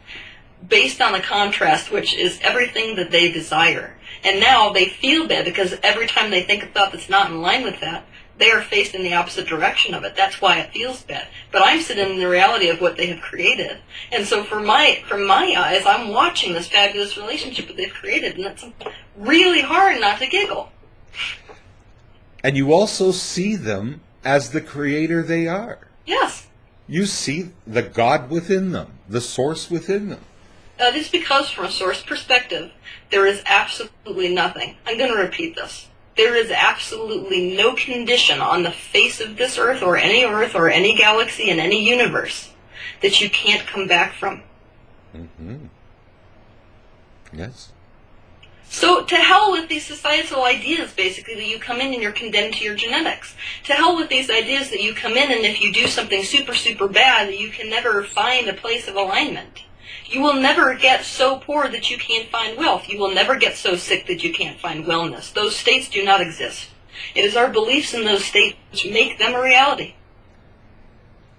based on the contrast, which is everything that they desire. And now they feel bad because every time they think a thought that's not in line with that, they are faced in the opposite direction of it. That's why it feels bad. But I'm sitting in the reality of what they have created. And so from my eyes, I'm watching this fabulous relationship that they've created. And it's really hard not to giggle. And you also see them as the creator they are. Yes. You see the God within them, the source within them. That is because from a source perspective, there is absolutely nothing. I'm going to repeat this. There is absolutely no condition on the face of this earth or any galaxy in any universe that you can't come back from. Yes. So to hell with these societal ideas, basically, that you come in and you're condemned to your genetics. To hell with these ideas that you come in and if you do something super, super bad, that you can never find a place of alignment. You will never get so poor that you can't find wealth. You will never get so sick that you can't find wellness. Those states do not exist. It is our beliefs in those states which make them a reality.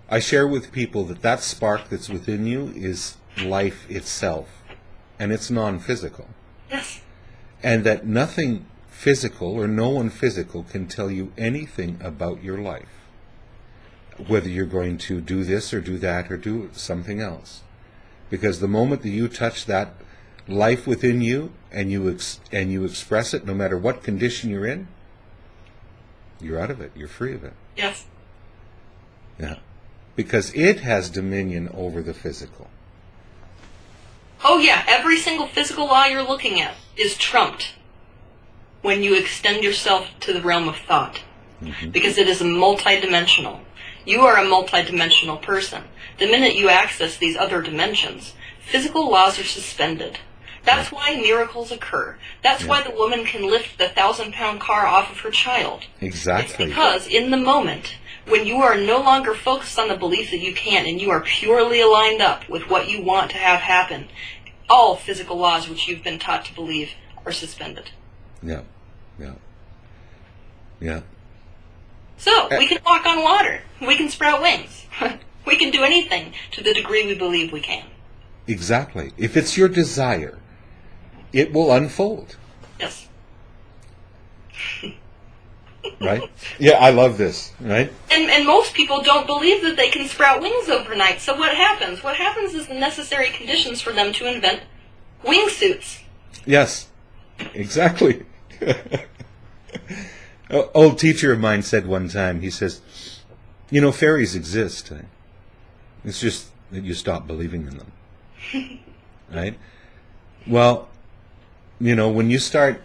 I share with people that spark that's within you is life itself, and it's non-physical. Yes. And that nothing physical or no one physical can tell you anything about your life, whether you're going to do this or do that or do something else. Because the moment that you touch that life within you and you express it, no matter what condition you're in, you're out of it. You're free of it. Yes. Yeah. Because it has dominion over the physical. Oh yeah, every single physical law you're looking at is trumped when you extend yourself to the realm of thought. Because it is multidimensional. You are a multidimensional person. The minute you access these other dimensions, physical laws are suspended. That's why miracles occur. That's why the woman can lift the 1,000-pound car off of her child. Exactly. It's because in the moment, when you are no longer focused on the belief that you can, and you are purely aligned up with what you want to have happen, all physical laws which you've been taught to believe are suspended. Yeah. So, we can walk on water. We can sprout wings. We can do anything to the degree we believe we can. Exactly. If it's your desire, it will unfold. Yes. Right? Yeah, I love this, right? And most people don't believe that they can sprout wings overnight. So what happens? What happens is the necessary conditions for them to invent wingsuits. Yes, exactly. An old teacher of mine said one time, he says, fairies exist. It's just that you stop believing in them. Right? Well, when you start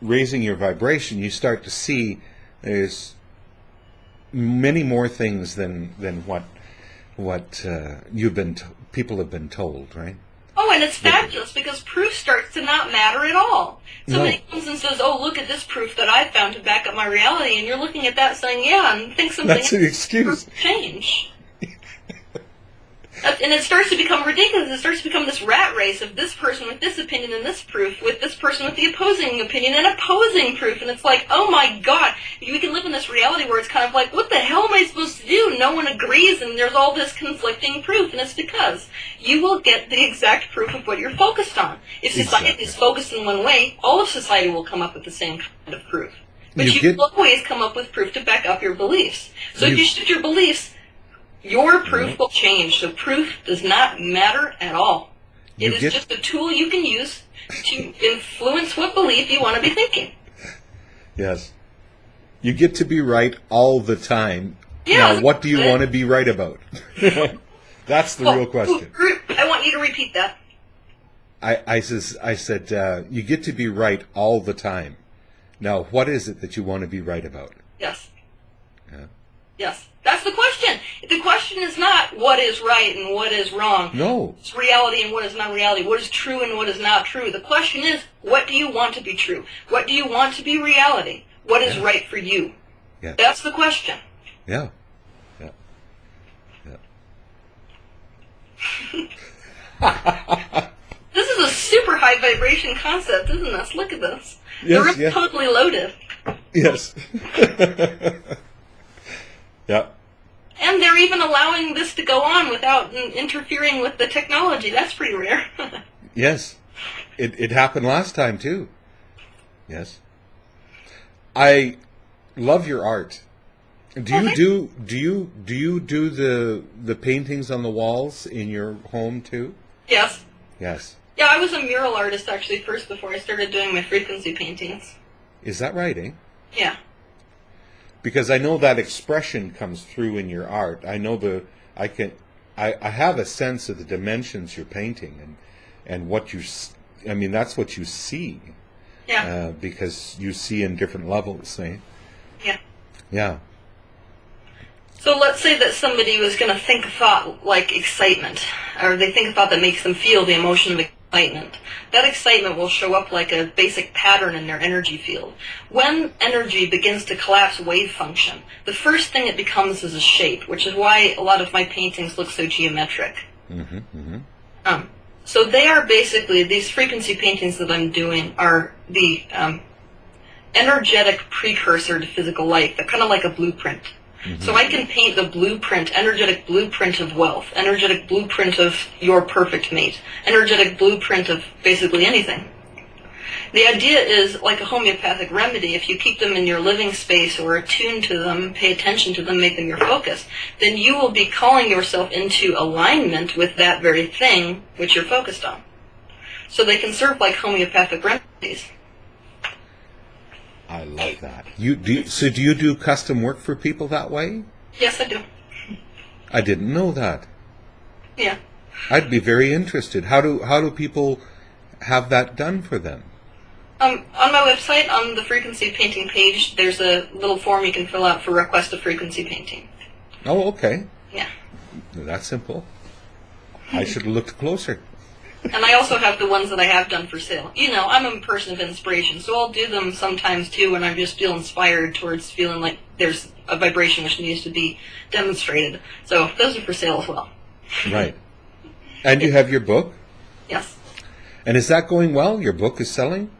raising your vibration, you start to see there's many more things than what people have been told, right? Oh, and it's fabulous because proof starts to not matter at all. Somebody comes and says, "Oh, look at this proof that I found to back up my reality," and you're looking at that saying, "Yeah," and think something. That's an excuse. Change. And it starts to become ridiculous. It starts to become this rat race of this person with this opinion and this proof, with this person with the opposing opinion and opposing proof. And it's like, oh my God, we can live in this reality where it's kind of like, what the hell am I supposed to do? No one agrees and there's all this conflicting proof. And it's because you will get the exact proof of what you're focused on. If society is focused in one way, all of society will come up with the same kind of proof. But you will always come up with proof to back up your beliefs. So if you shift your beliefs, your proof will change. So proof does not matter at all. It is just a tool you can use to influence what belief you want to be thinking. Yes. You get to be right all the time. Yeah, now, what do you want to be right about? That's the real question. I want you to repeat that. I said, you get to be right all the time. Now, what is it that you want to be right about? Yes. Yeah. Yes. That's the question. The question is not what is right and what is wrong. No. It's reality and what is not reality. What is true and what is not true. The question is, what do you want to be true? What do you want to be reality? What is right for you? Yeah. That's the question. Yeah. This is a super high vibration concept, isn't this? Look at this. Yes, They're totally loaded. Yes. Yeah. And they're even allowing this to go on without interfering with the technology. That's pretty rare. Yes. It happened last time too. Yes. I love your art. Do you do the paintings on the walls in your home too? Yes. Yes. Yeah, I was a mural artist actually first before I started doing my frequency paintings. Is that right, eh? Yeah. Because I know that expression comes through in your art. I know I have a sense of the dimensions you're painting and what that's what you see. Yeah. Because you see in different levels, eh? Yeah. Yeah. So let's say that somebody was going to think a thought like excitement, or they think a thought that makes them feel the emotion of excitement. That excitement will show up like a basic pattern in their energy field. When energy begins to collapse wave function, the first thing it becomes is a shape, which is why a lot of my paintings look so geometric. Mm-hmm, mm-hmm. So they are basically, these frequency paintings that I'm doing are the energetic precursor to physical life. They're kind of like a blueprint. Mm-hmm. So I can paint the blueprint, energetic blueprint of wealth, energetic blueprint of your perfect mate, energetic blueprint of basically anything. The idea is like a homeopathic remedy. If you keep them in your living space or attune to them, pay attention to them, make them your focus, then you will be calling yourself into alignment with that very thing which you're focused on. So they can serve like homeopathic remedies. I love that. So do you do custom work for people that way? Yes, I do. I didn't know that. Yeah. I'd be very interested. How do people have that done for them? On my website, on the frequency painting page, there's a little form you can fill out for request a frequency painting. Oh, okay. Yeah. That's simple. I should have looked closer. And I also have the ones that I have done for sale. You know, I'm a person of inspiration, so I'll do them sometimes too when I just feel inspired towards feeling like there's a vibration which needs to be demonstrated. So those are for sale as well. Right. And you have your book? Yes. And is that going well? Your book is selling?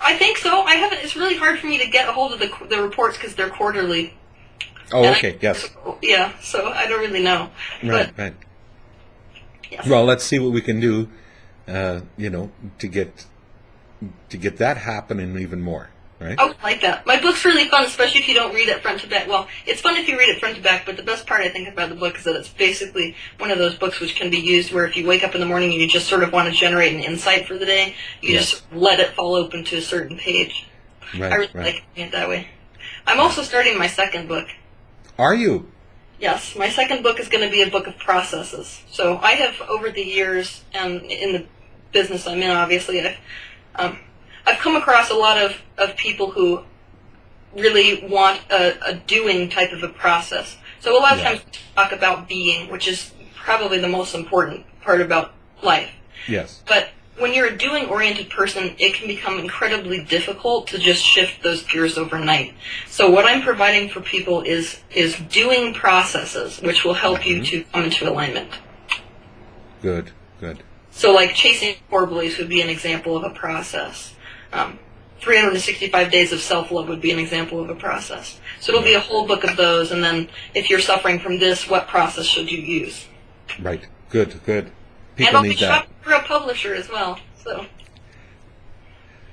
I think so. I haven't. It's really hard for me to get a hold of the reports because they're quarterly. Oh, okay. Yes. Yeah. So I don't really know. Right. Right. Yes. Well, let's see what we can do. To get that happening even more. Right. Oh, I like that. My book's really fun, especially if you don't read it front to back. Well, it's fun if you read it front to back, but the best part I think about the book is that it's basically one of those books which can be used where if you wake up in the morning and you just sort of want to generate an insight for the day, you just let it fall open to a certain page. Right, I really like it that way. I'm also starting my second book. Are you? Yes, my second book is going to be a book of processes. So I have, over the years, and in the business I'm in, obviously, I've come across a lot of people who really want a doing type of a process. So a lot of times we talk about being, which is probably the most important part about life. Yes. But when you're a doing-oriented person, it can become incredibly difficult to just shift those gears overnight. So what I'm providing for people is doing processes, which will help you to come into alignment. Good, good. So like chasing core beliefs would be an example of a process. 365 days of self-love would be an example of a process. So it'll be a whole book of those, and then if you're suffering from this, what process should you use? Right. Good, good. People and I'll need be shopping for a publisher as well. So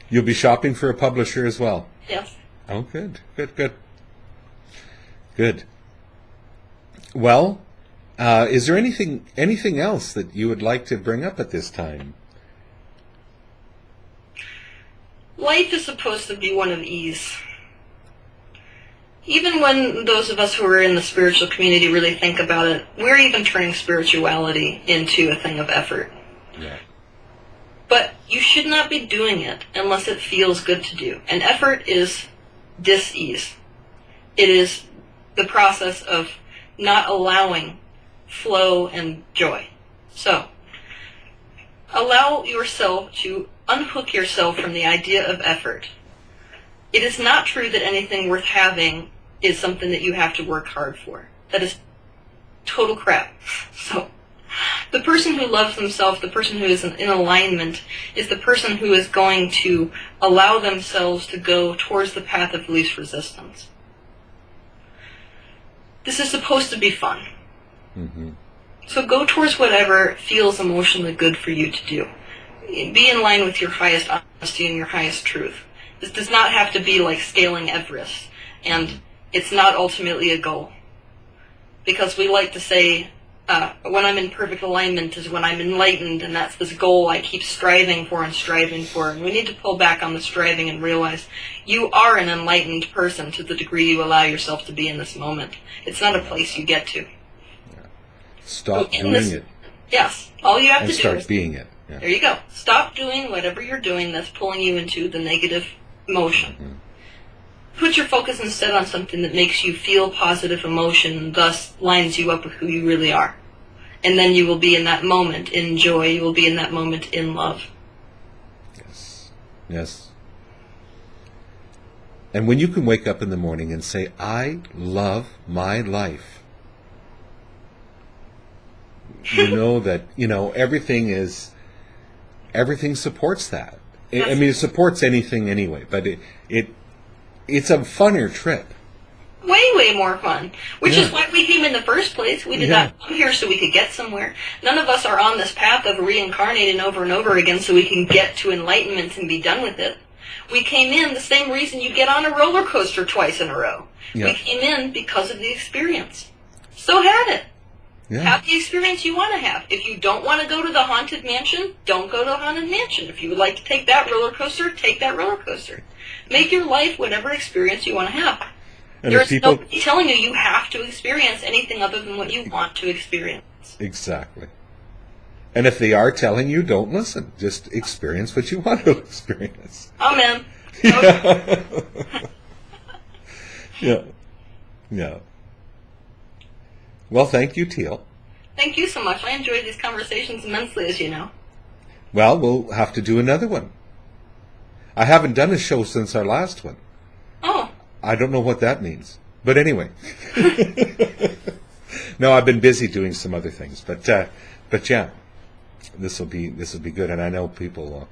you'll be shopping for a publisher as well? Yes. Oh, good, good, good. Good. Well, is there anything else that you would like to bring up at this time? Life is supposed to be one of ease. Even when those of us who are in the spiritual community really think about it, we're even turning spirituality into a thing of effort. Yeah. But you should not be doing it unless it feels good to do. And effort is dis-ease. It is the process of not allowing flow and joy. So, allow yourself to unhook yourself from the idea of effort. It is not true that anything worth having is something that you have to work hard for. That is total crap. So, the person who loves themselves, the person who is in alignment, is the person who is going to allow themselves to go towards the path of least resistance. This is supposed to be fun. Mm-hmm. So go towards whatever feels emotionally good for you to do. Be in line with your highest honesty and your highest truth. This does not have to be like scaling Everest, and it's not ultimately a goal. Because we like to say, when I'm in perfect alignment is when I'm enlightened, and that's this goal I keep striving for and striving for. And we need to pull back on the striving and realize you are an enlightened person to the degree you allow yourself to be in this moment. It's not a place you get to. Stop doing it. Yes. All you have to do is start being it. Yeah. There you go. Stop doing whatever you're doing that's pulling you into the negative emotion. Mm-hmm. Put your focus instead on something that makes you feel positive emotion and thus lines you up with who you really are. And then you will be in that moment in joy. You will be in that moment in love. Yes. Yes. And when you can wake up in the morning and say, I love my life, you know that, everything supports that. I mean, it supports anything anyway, but it's a funner trip. Way more fun. Which is why we came in the first place. We did not come here so we could get somewhere. None of us are on this path of reincarnating over and over again so we can get to enlightenment and be done with it. We came in the same reason you get on a roller coaster twice in a row. Yeah. We came in because of the experience. So have it. Yeah. Have the experience you want to have. If you don't want to go to the Haunted Mansion, don't go to the Haunted Mansion. If you would like to take that roller coaster, take that roller coaster. Make your life whatever experience you want to have. And There's nobody telling you have to experience anything other than what you want to experience. Exactly. And if they are telling you, don't listen. Just experience what you want to experience. Amen. Yeah. Yeah. Yeah. Well, thank you, Teal. Thank you so much. I enjoyed these conversations immensely, as you know. Well, we'll have to do another one. I haven't done a show since our last one. Oh. I don't know what that means. But anyway. No, I've been busy doing some other things. But yeah, this will be good. And I know people will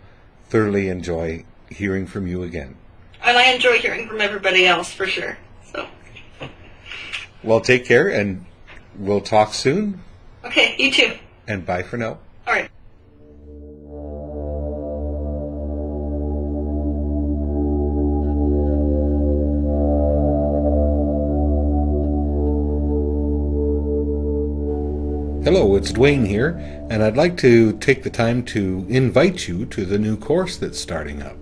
thoroughly enjoy hearing from you again. And I enjoy hearing from everybody else, for sure. So. Well, take care, and we'll talk soon. Okay, you too. And bye for now. All right. Hello, it's Dwayne here, and I'd like to take the time to invite you to the new course that's starting up.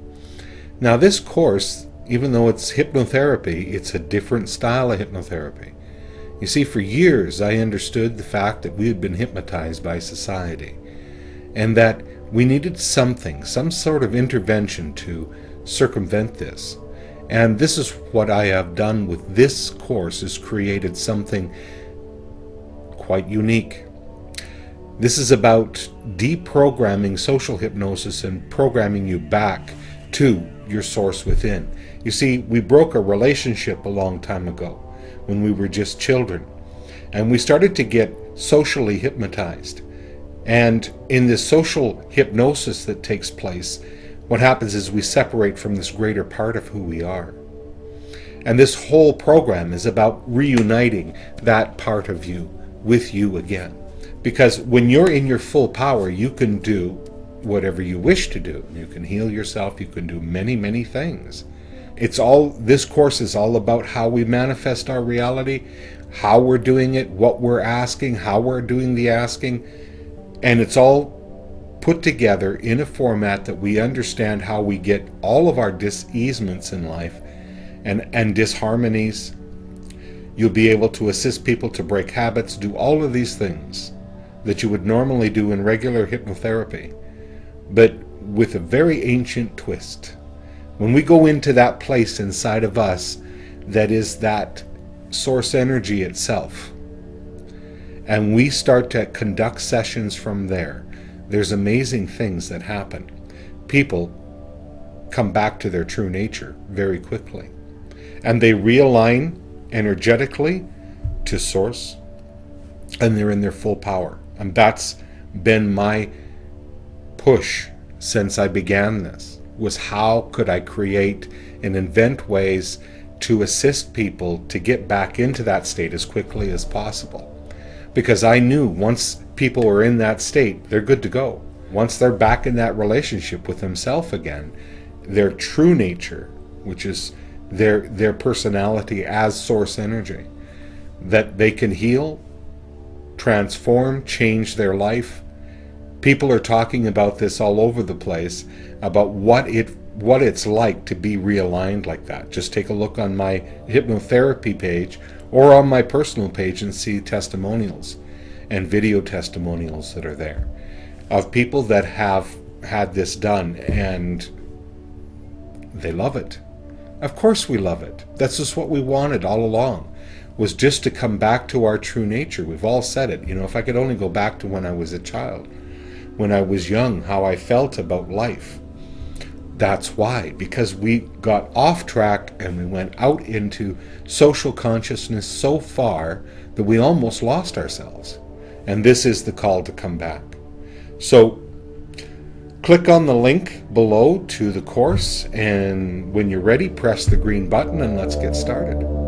Now, this course, even though it's hypnotherapy, it's a different style of hypnotherapy. You see, for years I understood the fact that we had been hypnotized by society, and that we needed something, some sort of intervention to circumvent this. And this is what I have done with this course, is created something quite unique. This is about deprogramming social hypnosis and programming you back to your source within. You see, we broke a relationship a long time ago when we were just children, and we started to get socially hypnotized. And in this social hypnosis that takes place, what happens is we separate from this greater part of who we are. And this whole program is about reuniting that part of you with you again. Because when you're in your full power, you can do whatever you wish to do. You can heal yourself, you can do many, many things. This course is all about how we manifest our reality, how we're doing it, what we're asking, how we're doing the asking. And it's all put together in a format that we understand how we get all of our dis-easements in life and disharmonies. You'll be able to assist people to break habits, do all of these things that you would normally do in regular hypnotherapy, but with a very ancient twist. When we go into that place inside of us that is that source energy itself, and we start to conduct sessions from there, there's amazing things that happen. People come back to their true nature very quickly, and they realign energetically to source, and they're in their full power. And that's been my push since I began this, was how could I create and invent ways to assist people to get back into that state as quickly as possible. Because I knew once people are in that state, they're good to go. Once they're back in that relationship with themselves again, their true nature, which is their personality as source energy, that they can heal, transform, change their life. People are talking about this all over the place, about what it's like to be realigned like that. Just take a look on my hypnotherapy page or on my personal page and see testimonials and video testimonials that are there of people that have had this done, and they love it. Of course we love it. That's just what we wanted all along, was just to come back to our true nature. We've all said it. If I could only go back to when I was a child, when I was young, how I felt about life. That's why, because we got off track and we went out into social consciousness so far that we almost lost ourselves. And this is the call to come back. So click on the link below to the course, and when you're ready, press the green button and let's get started.